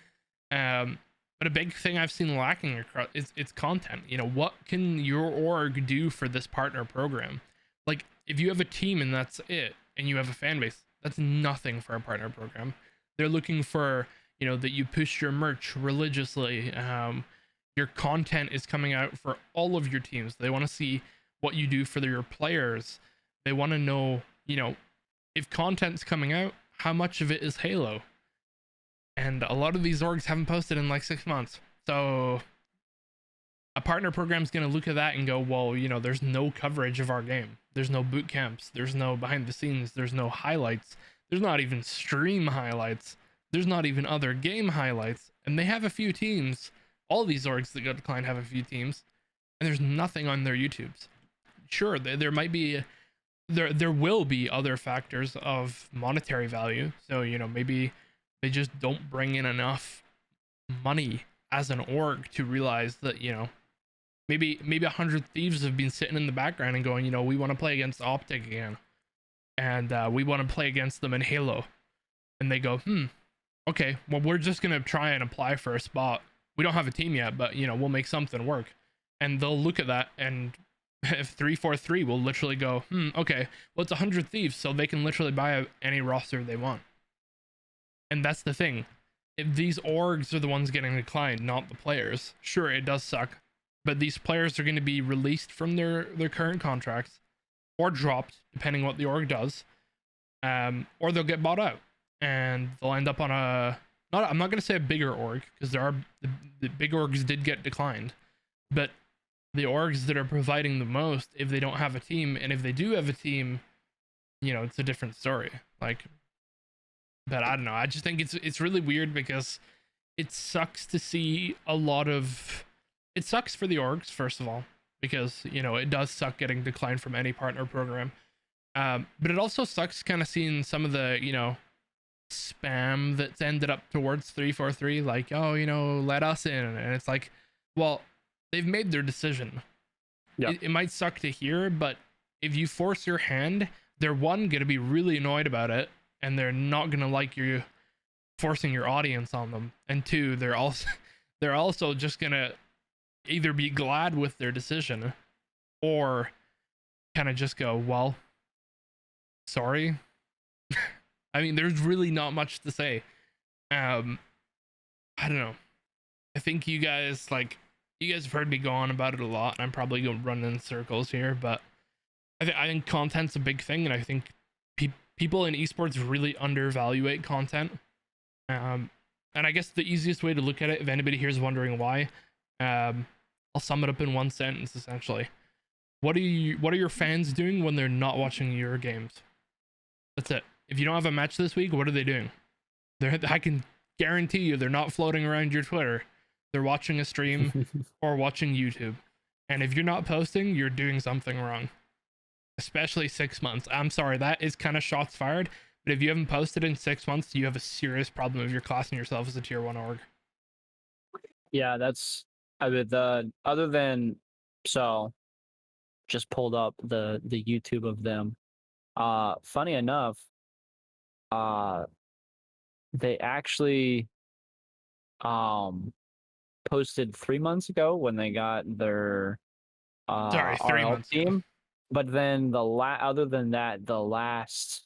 But a big thing I've seen lacking across is it's content. You know, what can your org do for this partner program? Like, if you have a team and that's it, and you have a fan base, that's nothing for a partner program. They're looking for, you know, that you push your merch religiously. Your content is coming out for all of your teams. They want to see what you do for your players. They want to know, you know, if content's coming out, how much of it is Halo? And a lot of these orgs haven't posted in like 6 months. So a partner program's going to look at that and go, well, you know, there's no coverage of our game. There's no boot camps. There's no behind the scenes. There's no highlights. There's not even stream highlights. There's not even other game highlights. And they have a few teams. All these orgs that got declined have a few teams. And there's nothing on their YouTubes. Sure, there might be... There will be other factors of monetary value. So, you know, maybe they just don't bring in enough money as an org to realize that, you know, maybe 100 Thieves have been sitting in the background and going, you know, we want to play against Optic again, and we want to play against them in Halo, and they go, okay, well, we're just gonna try and apply for a spot. We don't have a team yet, but you know, we'll make something work. And they'll look at that, and if 343 will literally go, okay, well, it's 100 Thieves, so they can literally buy any roster they want. And that's the thing. If these orgs are the ones getting declined, not the players, sure, it does suck, but these players are going to be released from their current contracts, or dropped, depending what the org does, or they'll get bought out, and they'll end up on I'm not going to say a bigger org, because the big orgs did get declined, but the orgs that are providing the most, if they don't have a team, and if they do have a team, you know, it's a different story. Like, but I don't know. I just think it's really weird, because it sucks to see a lot of... It sucks for the orgs, first of all, because, you know, it does suck getting declined from any partner program. But it also sucks kind of seeing some of the, you know, spam that's ended up towards 343, like, oh, you know, let us in. And it's like, well, they've made their decision. Yeah. It might suck to hear, but if you force your hand, they're one, going to be really annoyed about it, and they're not going to like you forcing your audience on them. And two, they're also just going to either be glad with their decision, or kind of just go, well, sorry. I mean, there's really not much to say. I don't know. I think you guys have heard me go on about it a lot, and I'm probably going to run in circles here, but I think content's a big thing, and I think people in esports really undervaluate content. And I guess the easiest way to look at it, if anybody here is wondering why, I'll sum it up in one sentence, essentially. What are your fans doing when they're not watching your games? That's it. If you don't have a match this week, what are they doing? I can guarantee you they're not floating around your Twitter. They're watching a stream or watching YouTube. And if you're not posting, you're doing something wrong. Especially 6 months. I'm sorry, that is kind of shots fired. But if you haven't posted in 6 months, you have a serious problem if you're classing yourself as a tier 1 org. Yeah, that's other than, so just pulled up the YouTube of them. Funny enough, they actually posted 3 months ago when they got their 3 RL months team. ago. But then other than that, the last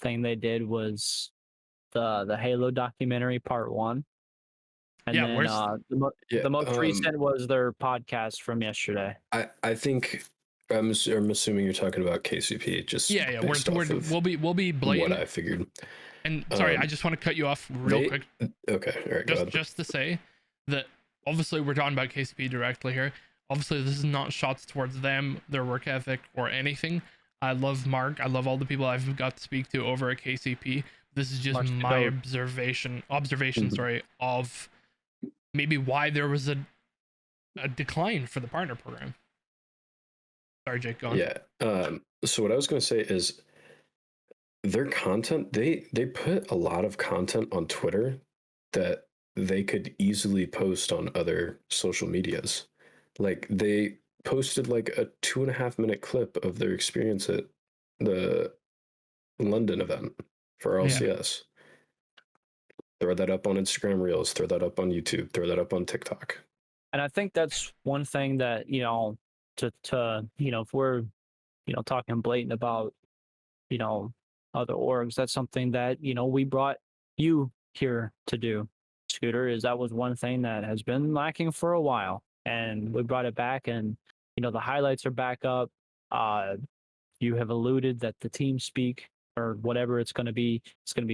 thing they did was the Halo documentary part 1. And Yeah, then the most recent was their podcast from yesterday. I think I'm assuming you're talking about KCP. Just yeah. We'll be blatant. What I figured. And sorry, I just want to cut you off real quick. Okay, all right. Just to say that obviously we're talking about KCP directly here. Obviously, this is not shots towards them, their work ethic, or anything. I love Mark. I love all the people I've got to speak to over at KCP. This is just March the my code. observation, sorry, of maybe why there was a decline for the partner program. Sorry, Jake, go on. Yeah. So what I was going to say is their content, they put a lot of content on Twitter that they could easily post on other social medias. Like they posted like a 2.5 minute clip of their experience at the London event for LCS. Throw that up on Instagram Reels, throw that up on YouTube, throw that up on TikTok. And I think that's one thing that, to if we're, talking blatant about, other orgs, that's something that, we brought you here to do, Scooter, is that was one thing that has been lacking for a while. And we brought it back, and, the highlights are back up. You have alluded that the team speak or whatever it's going to be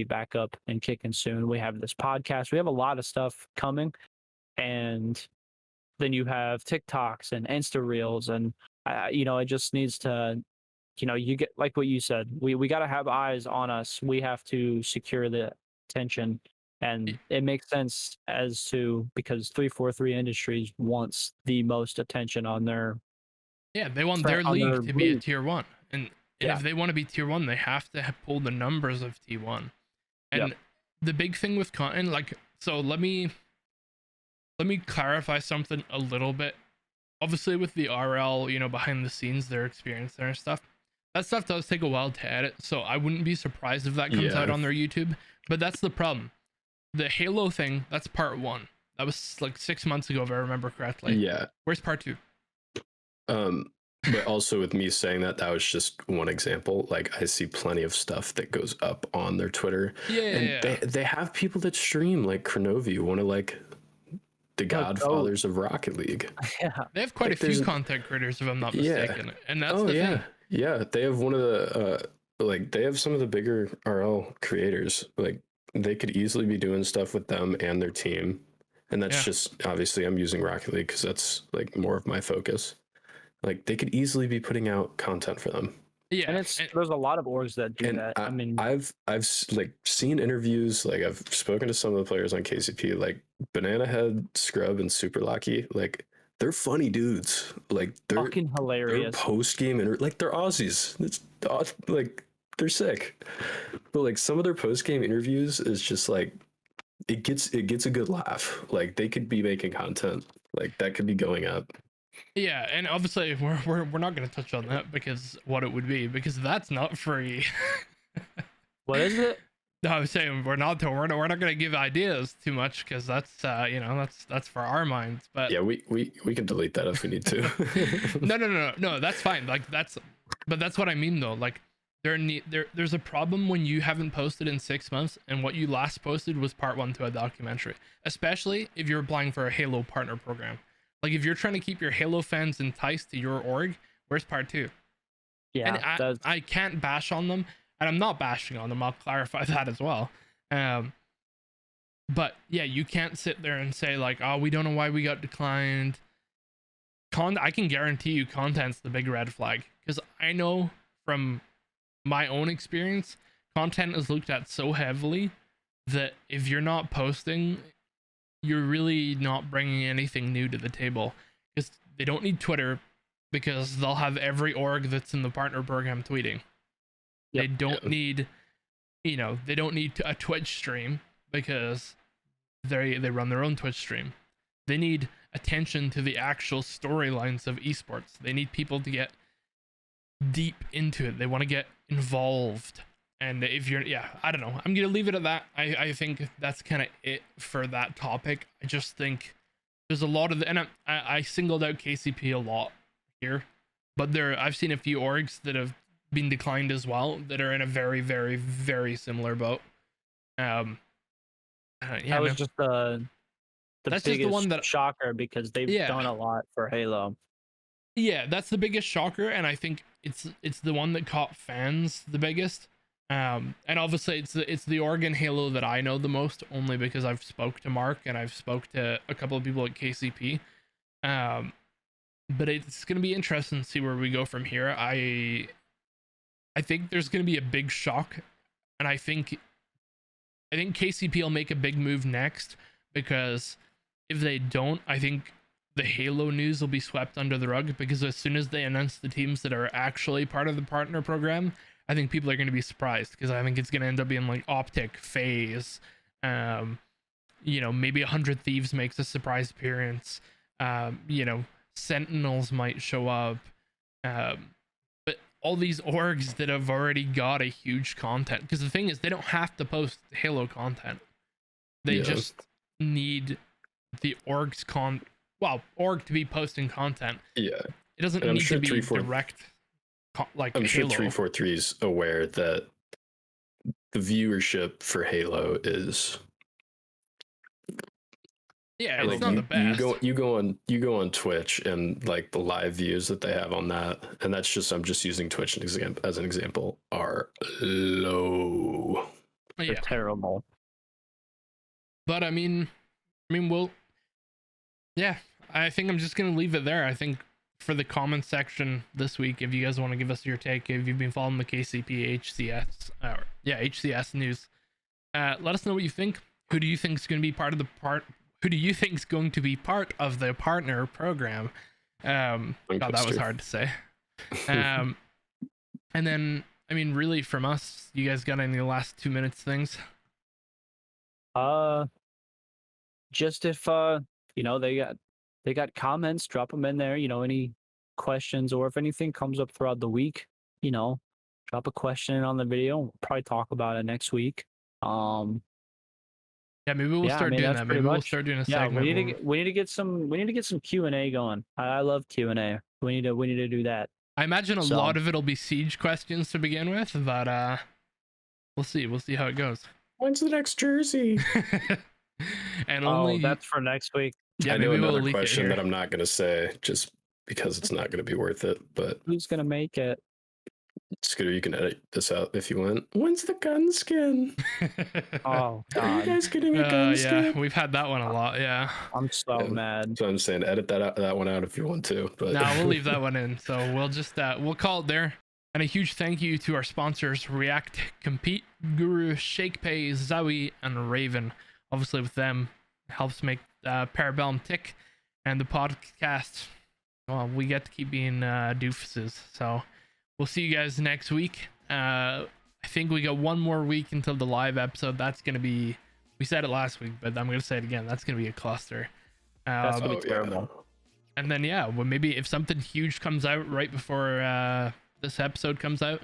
back up and kicking soon. We have this podcast. We have a lot of stuff coming. And then you have TikToks and Insta Reels. And, it just needs to, you get like what you said. We got to have eyes on us. We have to secure the attention. And it makes sense because 343 Industries wants the most attention on their. Yeah, they want their league to be a tier 1. And if they want to be tier 1, they have to pull the numbers of T1. And the big thing with content, so let me clarify something a little bit. Obviously with the RL, behind the scenes, their experience there and stuff, that stuff does take a while to edit. So I wouldn't be surprised if that comes out on their YouTube. But that's the problem. The Halo thing, that's part 1. That was like 6 months ago, if I remember correctly. Yeah. Where's part 2? But also with me saying that was just one example. Like I see plenty of stuff that goes up on their Twitter. They have people that stream like Chronovi, one of like the godfathers of Rocket League. Yeah. They have quite a few content creators, if I'm not mistaken. And that's the thing. Yeah, they have one of the they have some of the bigger RL creators. Like they could easily be doing stuff with them and their team. And that's just obviously I'm using Rocket League because that's like more of my focus. Like they could easily be putting out content for them. Yeah, and there's a lot of orgs that do that. I mean, I've like seen interviews. Like I've spoken to some of the players on KCP, like Banana Head, Scrub, and Super Lucky. Like they're funny dudes. Like they're fucking hilarious. They're post game and like they're Aussies. It's like they're sick. But like some of their post game interviews is just like it gets a good laugh. Like they could be making content. Like that could be going up. Yeah, and obviously we're not going to touch on that because because that's not free. What is it? No, I was saying we're not going to give ideas too much because that's that's for our minds. But yeah, we can delete that if we need to. No, that's fine. Like that's what I mean though. Like there's a problem when you haven't posted in 6 months and what you last posted was part 1 to a documentary, especially if you're applying for a Halo partner program. Like if you're trying to keep your Halo fans enticed to your org, where's part 2? Yeah, and I can't bash on them, and I'm not bashing on them. I'll clarify that as well. But yeah, you can't sit there and say like, oh, we don't know why we got declined. I can guarantee you content's the big red flag because I know from my own experience, content is looked at so heavily that if you're not posting, you're really not bringing anything new to the table because they don't need Twitter because they'll have every org that's in the partner program tweeting. They don't need, they don't need a Twitch stream because they run their own Twitch stream. They need attention to the actual storylines of esports. They need people to get deep into it. They want to get involved. And if you're, I don't know. I'm going to leave it at that. I think that's kind of it for that topic. I just think there's a lot of and I singled out KCP a lot here, but I've seen a few orgs that have been declined as well that are in a very, very, very similar boat. That was just the that's biggest just the one that shocker because they've done a lot for Halo. Yeah, that's the biggest shocker, and I think it's the one that caught fans the biggest. And obviously it's the Oregon Halo that I know the most, only because I've spoke to Mark and I've spoke to a couple of people at KCP. But it's gonna be interesting to see where we go from here. I think there's gonna be a big shock, and I think I think KCP will make a big move next, because if they don't, I think the Halo news will be swept under the rug, because as soon as they announce the teams that are actually part of the partner program, I think people are going to be surprised, because I think it's going to end up being like Optic, FaZe, you know, maybe 100 Thieves makes a surprise appearance, you know, Sentinels might show up, but all these orgs that have already got a huge content, because the thing is, they don't have to post Halo content, they just need the org to be posting content. Yeah, it doesn't and need to be direct like I'm Halo. sure 343 is aware that the viewership for Halo is it's not the best. You go on Twitch, and like the live views that they have on that, and that's just, I'm just using Twitch as an example, are low. They're terrible. But I mean, we'll, I think I'm just gonna leave it there. I think for the comment section this week, if you guys want to give us your take, if you've been following the KCP HCS news, let us know what you think. Who do you think is going to be part of the Who do you think is going to be part of the partner program? God, that was hard to say. And then, I mean, really from us, you guys got any last 2 minutes things? Just if you know, they got comments, drop them in there. You know, any questions, or if anything comes up throughout the week, you know, drop a question on the video. We'll probably talk about it next week. Yeah, maybe we'll start doing that. Maybe we'll start doing a segment. We need to get some Q&A going. I love Q&A. We need to do that. I imagine a lot of it'll be Siege questions to begin with, but we'll see. We'll see how it goes. When's the next jersey? And that's for next week. Yeah, I know another question that I'm not going to say just because it's not going to be worth it. But who's going to make it? Scooter, you can edit this out if you want. When's the gun skin? Oh, God. Are you guys getting a gun skin? Yeah, we've had that one a lot. Yeah, I'm so mad. So I'm saying edit that one out if you want to. But no, we'll leave that one in. So we'll just we'll call it there. And a huge thank you to our sponsors: React, Compete, Guru, Shakepay, Zowie, and Raven. Obviously, with them, it helps make Parabellum tick, and the podcast. Well, we get to keep being doofuses. So we'll see you guys next week. I think we got one more week until the live episode. That's gonna be. We said it last week, but I'm gonna say it again. That's gonna be a cluster. That's gonna be terrible. And then well, maybe if something huge comes out right before this episode comes out,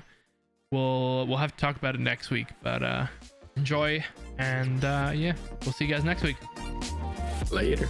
we'll have to talk about it next week. But enjoy, and we'll see you guys next week. Later.